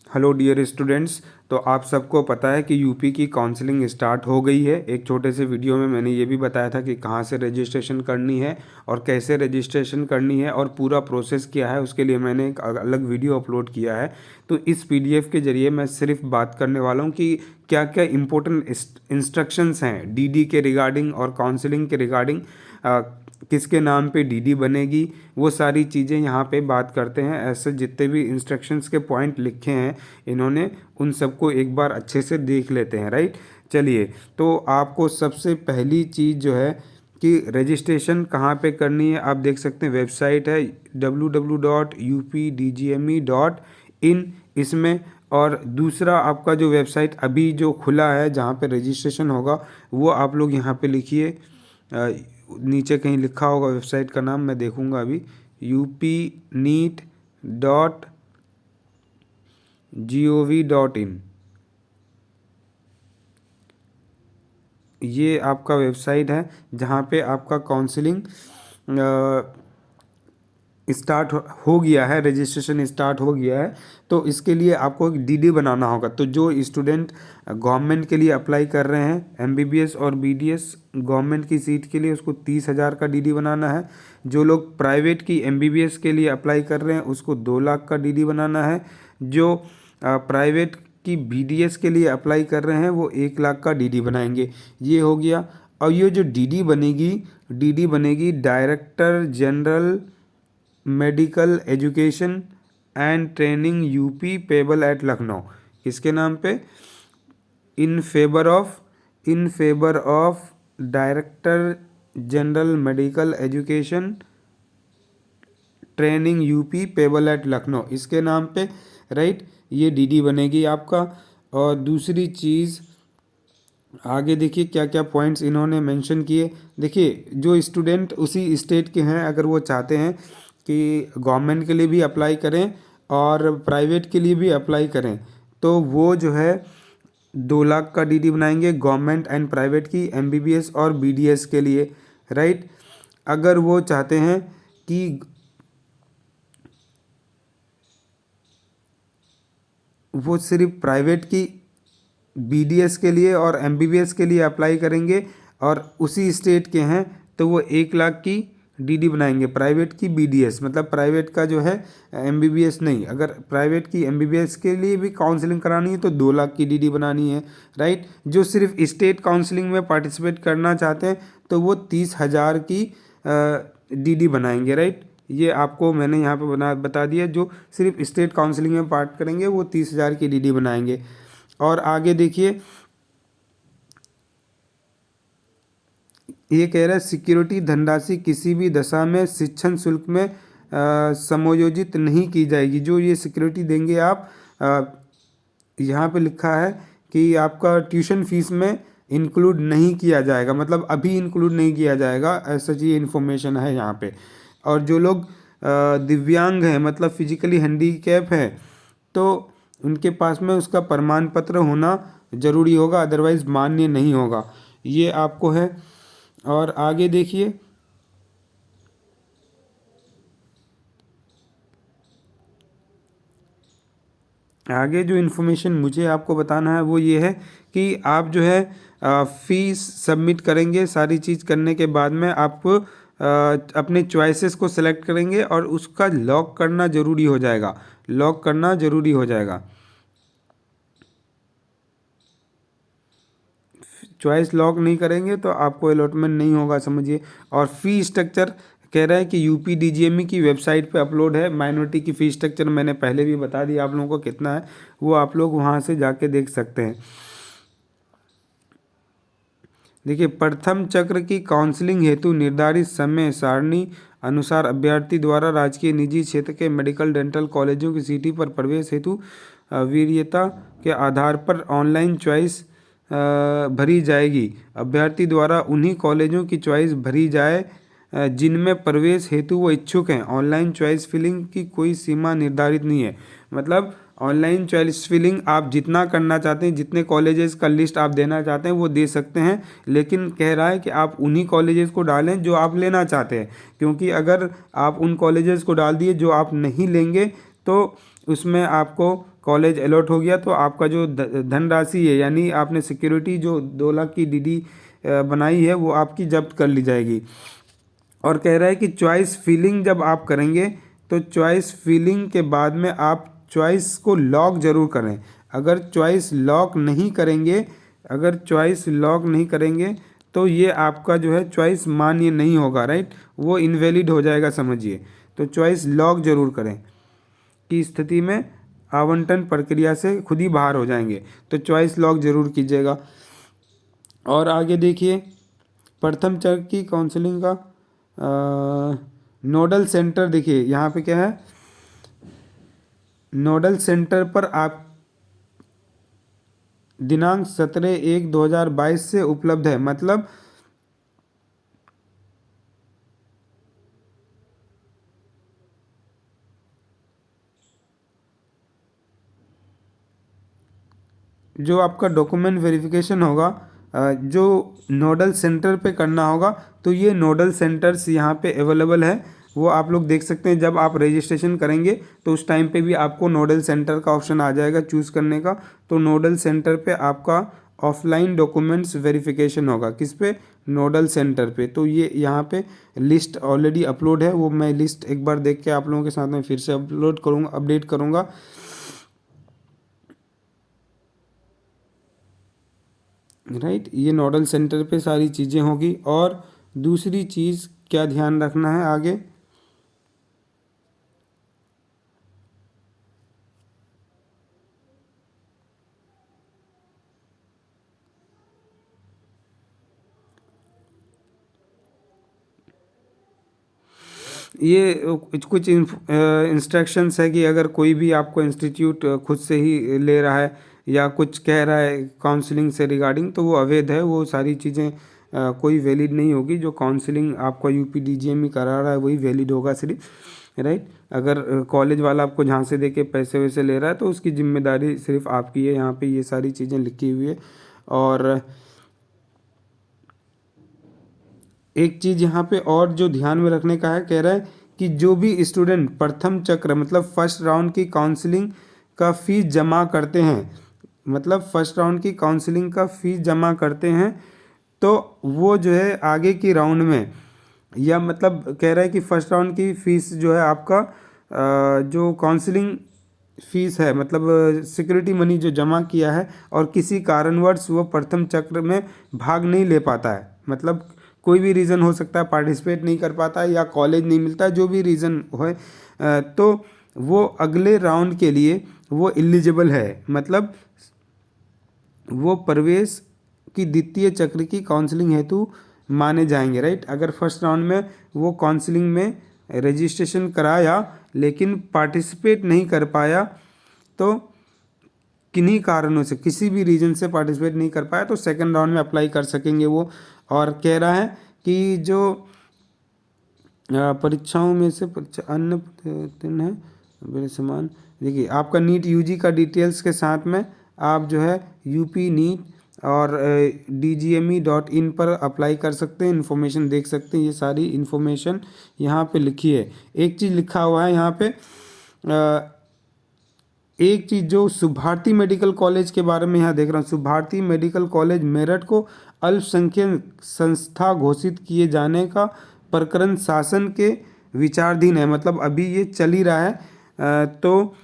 Hello dear students. तो आप सबको पता है कि यूपी की काउंसलिंग स्टार्ट हो गई है। एक छोटे से वीडियो में मैंने ये भी बताया था कि कहाँ से रजिस्ट्रेशन करनी है और कैसे रजिस्ट्रेशन करनी है और पूरा प्रोसेस क्या है, उसके लिए मैंने एक अलग वीडियो अपलोड किया है। तो इस पीडीएफ के ज़रिए मैं सिर्फ बात करने वाला हूँ कि क्या क्या इम्पोर्टेंट इंस्ट्रक्शंस हैं डीडी के रिगार्डिंग और काउंसलिंग के रिगार्डिंग, किसके नाम पे डीडी बनेगी, वो सारी चीज़ें यहाँ पे बात करते हैं। ऐसे जितने भी इंस्ट्रक्शंस के पॉइंट लिखे हैं इन्होंने, उन सबको एक बार अच्छे से देख लेते हैं। राइट, चलिए। तो आपको सबसे पहली चीज़ जो है कि रजिस्ट्रेशन कहाँ पे करनी है, आप देख सकते हैं वेबसाइट है www.updgme.in इसमें। और दूसरा आपका जो वेबसाइट अभी जो खुला है जहाँ पे रजिस्ट्रेशन होगा, वो आप लोग यहाँ पे लिखिए, नीचे कहीं लिखा होगा वेबसाइट का नाम, मैं देखूंगा अभी, upneet.gov.in। ये आपका वेबसाइट है जहाँ पे आपका काउंसलिंग स्टार्ट हो गया है, रजिस्ट्रेशन स्टार्ट हो गया है। तो इसके लिए आपको एक डीडी बनाना होगा। तो जो स्टूडेंट गवर्नमेंट के लिए अप्लाई कर रहे हैं, एमबीबीएस और बीडीएस गवर्नमेंट की सीट के लिए, उसको 30,000 का डीडी बनाना है। जो लोग प्राइवेट की एमबीबीएस के लिए अप्लाई कर रहे हैं उसको 2 लाख का डीडी बनाना है। जो प्राइवेट की बीडीएस के लिए अप्लाई कर रहे हैं वो 1 लाख का डीडी बनाएंगे। ये हो गया। और ये जो डीडी बनेगी director general medical education and training UP payable eight Lucknow, किसके नाम पे, in favour of director general medical education training UP payable eight Lucknow, इसके नाम पे। राइट, ये डीडी बनेगी आपका। और दूसरी चीज़ आगे देखिए क्या क्या पॉइंट्स इन्होंने मेंशन किए। देखिए, जो स्टूडेंट उसी स्टेट के हैं, अगर वो चाहते हैं कि गवर्नमेंट के लिए भी अप्लाई करें और प्राइवेट के लिए भी अप्लाई करें, तो वो जो है 2 लाख का डीडी बनाएंगे गवर्नमेंट एंड प्राइवेट की एमबीबीएस और बीडीएस के लिए। राइट, अगर वो चाहते हैं कि वो सिर्फ प्राइवेट की बीडीएस के लिए और एमबीबीएस के लिए अप्लाई करेंगे और उसी स्टेट के हैं, तो वो 1 लाख की डीडी बनाएंगे प्राइवेट की बीडीएस, मतलब प्राइवेट का जो है एमबीबीएस नहीं। अगर प्राइवेट की एमबीबीएस के लिए भी काउंसलिंग करानी है तो 2 लाख की डीडी बनानी है। राइट, जो सिर्फ स्टेट काउंसलिंग में पार्टिसिपेट करना चाहते हैं तो वो 30,000 की डीडी बनाएंगे। राइट, ये आपको मैंने यहाँ पे बता दिया। जो सिर्फ स्टेट काउंसलिंग में पार्ट करेंगे वो 30,000 की डीडी बनाएंगे। और आगे देखिए, ये कह रहा है सिक्योरिटी धनराशि किसी भी दशा में शिक्षण शुल्क में समायोजित नहीं की जाएगी। जो ये सिक्योरिटी देंगे आप, यहाँ पे लिखा है कि आपका ट्यूशन फीस में इंक्लूड नहीं किया जाएगा, मतलब अभी इंक्लूड नहीं किया जाएगा, ऐसा ये इन्फॉर्मेशन है यहाँ पे। और जो लोग दिव्यांग हैं, मतलब फिजिकली हैंडीकैप है, तो उनके पास में उसका प्रमाण पत्र होना ज़रूरी होगा, अदरवाइज़ मान्य नहीं होगा। ये आपको है। और आगे देखिए, आगे जो इन्फॉर्मेशन मुझे आपको बताना है वो ये है कि आप जो है फीस सबमिट करेंगे। सारी चीज़ करने के बाद में आप अपने चॉइसेस को सिलेक्ट करेंगे और उसका लॉक करना ज़रूरी हो जाएगा, लॉक करना ज़रूरी हो जाएगा। चॉइस लॉक नहीं करेंगे तो आपको अलॉटमेंट नहीं होगा, समझिए। और फ़ी स्ट्रक्चर कह रहा है कि यूपी डीजीएमई की वेबसाइट पे अपलोड है। माइनॉरिटी की फ़ी स्ट्रक्चर मैंने पहले भी बता दिया आप लोगों को कितना है, वो आप लोग वहाँ से जाके देख सकते हैं। देखिए, प्रथम चक्र की काउंसलिंग हेतु निर्धारित समय सारणी अनुसार अभ्यर्थी द्वारा राजकीय निजी क्षेत्र के मेडिकल डेंटल कॉलेजों की सीटी पर प्रवेश हेतु वरीयता के आधार पर ऑनलाइन चॉइस भरी जाएगी। अभ्यर्थी द्वारा उन्हीं कॉलेजों की चॉइस भरी जाए जिनमें प्रवेश हेतु वो इच्छुक हैं। ऑनलाइन चॉइस फिलिंग की कोई सीमा निर्धारित नहीं है, मतलब ऑनलाइन चॉइस फिलिंग आप जितना करना चाहते हैं, जितने कॉलेजेस का लिस्ट आप देना चाहते हैं वो दे सकते हैं, लेकिन कह रहा है कि आप उन्हीं कॉलेजेस को डालें जो आप लेना चाहते हैं। क्योंकि अगर आप उन कॉलेजेस को डाल दिए जो आप नहीं लेंगे तो उसमें आपको कॉलेज अलॉट हो गया तो आपका जो धनराशि है, यानी आपने सिक्योरिटी जो 2 लाख की डीडी बनाई है, वो आपकी जब्त कर ली जाएगी। और कह रहा है कि चॉइस फिलिंग जब आप करेंगे तो चॉइस फिलिंग के बाद में आप चॉइस को लॉक जरूर करें। अगर चॉइस लॉक नहीं करेंगे, अगर चॉइस लॉक नहीं करेंगे तो ये आपका जो है चॉइस मान्य नहीं होगा, राइट, वो इनवैलिड हो जाएगा, समझिए। तो चॉइस लॉक जरूर करें की स्थिति में आवंटन प्रक्रिया से खुद ही बाहर हो जाएंगे। तो चॉइस लॉक जरूर कीजिएगा। और आगे देखिए, प्रथम चरण की काउंसलिंग का नोडल सेंटर, देखिए यहाँ पे क्या है, नोडल सेंटर पर आप दिनांक 17/1/2022 से उपलब्ध है। मतलब जो आपका डॉक्यूमेंट वेरिफिकेशन होगा जो नोडल सेंटर पे करना होगा, तो ये नोडल सेंटर्स यहाँ पे अवेलेबल है, वो आप लोग देख सकते हैं। जब आप रजिस्ट्रेशन करेंगे तो उस टाइम पे भी आपको नोडल सेंटर का ऑप्शन आ जाएगा चूज़ करने का। तो नोडल सेंटर पे आपका ऑफलाइन डॉक्यूमेंट्स वेरिफिकेशन होगा, किस पे, नोडल सेंटर पे। तो ये यहाँ पे लिस्ट ऑलरेडी अपलोड है, वो मैं लिस्ट एक बार देख के आप लोगों के साथ में फिर से अपलोड करूँगा, अपडेट करूँगा। राइट, ये नोडल सेंटर पे सारी चीज़ें होगी। और दूसरी चीज़ क्या ध्यान रखना है आगे, ये कुछ इंस्ट्रक्शंस है कि अगर कोई भी आपको इंस्टीट्यूट खुद से ही ले रहा है या कुछ कह रहा है काउंसलिंग से रिगार्डिंग, तो वो अवैध है। वो सारी चीज़ें कोई वैलिड नहीं होगी। जो काउंसलिंग आपका UPDGME करा रहा है वही वैलिड होगा सिर्फ, राइट। अगर कॉलेज वाला आपको झांसे दे के पैसे वैसे ले रहा है तो उसकी जिम्मेदारी सिर्फ आपकी है। यहाँ पे ये सारी चीज़ें लिखी हुई है। और एक चीज़ यहाँ पे और जो ध्यान में रखने का है, कह रहा है कि जो भी स्टूडेंट प्रथम चक्र मतलब फर्स्ट राउंड की काउंसलिंग का फीस जमा करते हैं, मतलब फर्स्ट राउंड की काउंसलिंग का फीस जमा करते हैं, तो वो जो है आगे की राउंड में, या मतलब कह रहा है कि फर्स्ट राउंड की फ़ीस जो है आपका जो काउंसलिंग फ़ीस है, मतलब सिक्योरिटी मनी जो जमा किया है और किसी कारणवश वो प्रथम चक्र में भाग नहीं ले पाता है, मतलब कोई भी रीज़न हो सकता है, पार्टिसिपेट नहीं कर पाता है या कॉलेज नहीं मिलता है, जो भी रीज़न हो, तो वो अगले राउंड के लिए वो एलिजिबल है, मतलब वो प्रवेश की द्वितीय चक्र की काउंसलिंग हेतु माने जाएंगे, राइट। अगर फर्स्ट राउंड में वो काउंसलिंग में रजिस्ट्रेशन कराया लेकिन पार्टिसिपेट नहीं कर पाया, तो किन्हीं कारणों से, किसी भी रीजन से पार्टिसिपेट नहीं कर पाया, तो सेकंड राउंड में अप्लाई कर सकेंगे वो। और कह रहा है कि जो परीक्षाओं में से अन्य परिवर्तन है बड़े समान, देखिए आपका नीट UG का डिटेल्स के साथ में आप जो है UP नीट और DGME.in पर अप्लाई कर सकते हैं, इन्फॉर्मेशन देख सकते हैं। ये सारी इन्फॉर्मेशन यहाँ पे लिखी है। एक चीज़ लिखा हुआ है यहाँ पे, एक चीज़ जो शुभारती मेडिकल कॉलेज के बारे में यहाँ देख रहा हूँ, शुभारती मेडिकल कॉलेज मेरठ को अल्पसंख्यक संस्था घोषित किए जाने का प्रकरण शासन के विचाराधीन है, मतलब अभी ये चल ही रहा है। तो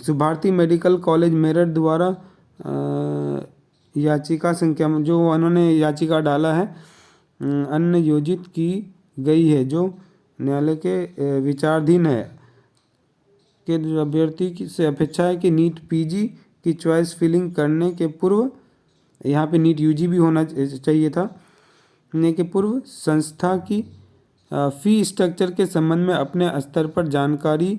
शुभारती मेडिकल कॉलेज मेरठ द्वारा याचिका संख्या में जो उन्होंने याचिका डाला है अन्य योजित की गई है, जो न्यायालय के विचाराधीन है, के अभ्यर्थी की से अपेक्षा है कि नीट PG की चॉइस फिलिंग करने के पूर्व, यहाँ पे नीट UG भी होना चाहिए था, ने के पूर्व संस्था की फी स्ट्रक्चर के संबंध में अपने स्तर पर जानकारी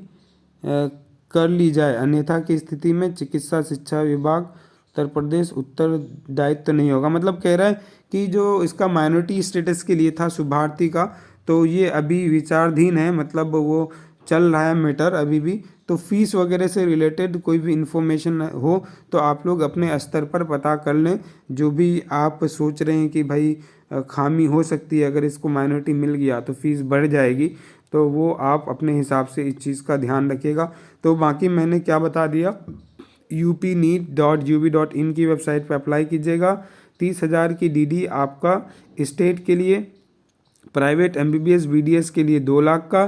कर ली जाए, अन्यथा की स्थिति में चिकित्सा शिक्षा विभाग उत्तर प्रदेश उत्तरदायित्व नहीं होगा। मतलब कह रहा है कि जो इसका माइनॉरिटी स्टेटस के लिए था शुभारती का, तो ये अभी विचाराधीन है, मतलब वो चल रहा है मैटर अभी भी। तो फीस वगैरह से रिलेटेड कोई भी इन्फॉर्मेशन हो तो आप लोग अपने स्तर पर पता कर लें। जो भी आप सोच रहे हैं कि भाई खामी हो सकती है, अगर इसको माइनॉरिटी मिल गया तो फीस बढ़ जाएगी, तो वो आप अपने हिसाब से इस चीज़ का ध्यान रखिएगा। तो बाकी मैंने क्या बता दिया, upneet.ub.in की वेबसाइट पे अप्लाई कीजिएगा। 30,000 की डीडी आपका स्टेट के लिए, प्राइवेट एमबीबीएस बीडीएस के लिए 2 लाख का,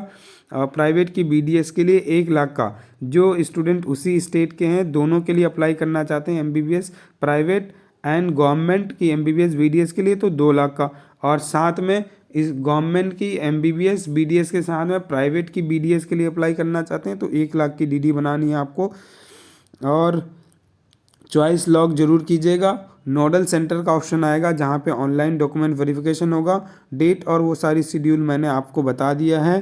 प्राइवेट की बीडीएस के लिए 1 लाख का। जो स्टूडेंट उसी स्टेट के हैं, दोनों के लिए अप्लाई करना चाहते हैं एमबीबीएस प्राइवेट एंड गवर्नमेंट की एमबीबीएस बीडीएस के लिए, तो 2 लाख का। और साथ में इस गवर्नमेंट की एमबीबीएस बीडीएस के साथ में प्राइवेट की बीडीएस के लिए अप्लाई करना चाहते हैं तो 1 लाख की डीडी बनानी है आपको। और चॉइस लॉक जरूर कीजिएगा। नोडल सेंटर का ऑप्शन आएगा जहाँ पे ऑनलाइन डॉक्यूमेंट वेरिफिकेशन होगा। डेट और वो सारी शेड्यूल मैंने आपको बता दिया है,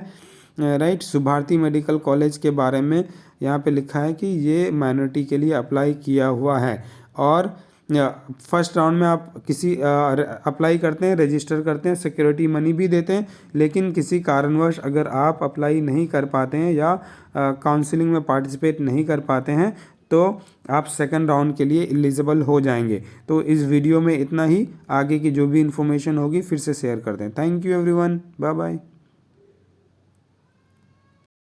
राइट। सुभारती मेडिकल कॉलेज के बारे में यहाँ पे लिखा है कि ये माइनॉरिटी के लिए अप्लाई किया हुआ है। और फर्स्ट राउंड में आप किसी अप्लाई करते हैं, रजिस्टर करते हैं, सिक्योरिटी मनी भी देते हैं, लेकिन किसी कारणवश अगर आप अप्लाई नहीं कर पाते हैं या काउंसलिंग में पार्टिसिपेट नहीं कर पाते हैं तो आप सेकंड राउंड के लिए एलिजिबल हो जाएंगे। तो इस वीडियो में इतना ही, आगे की जो भी इन्फॉर्मेशन होगी फिर से शेयर कर दें। Thank you everyone, bye bye.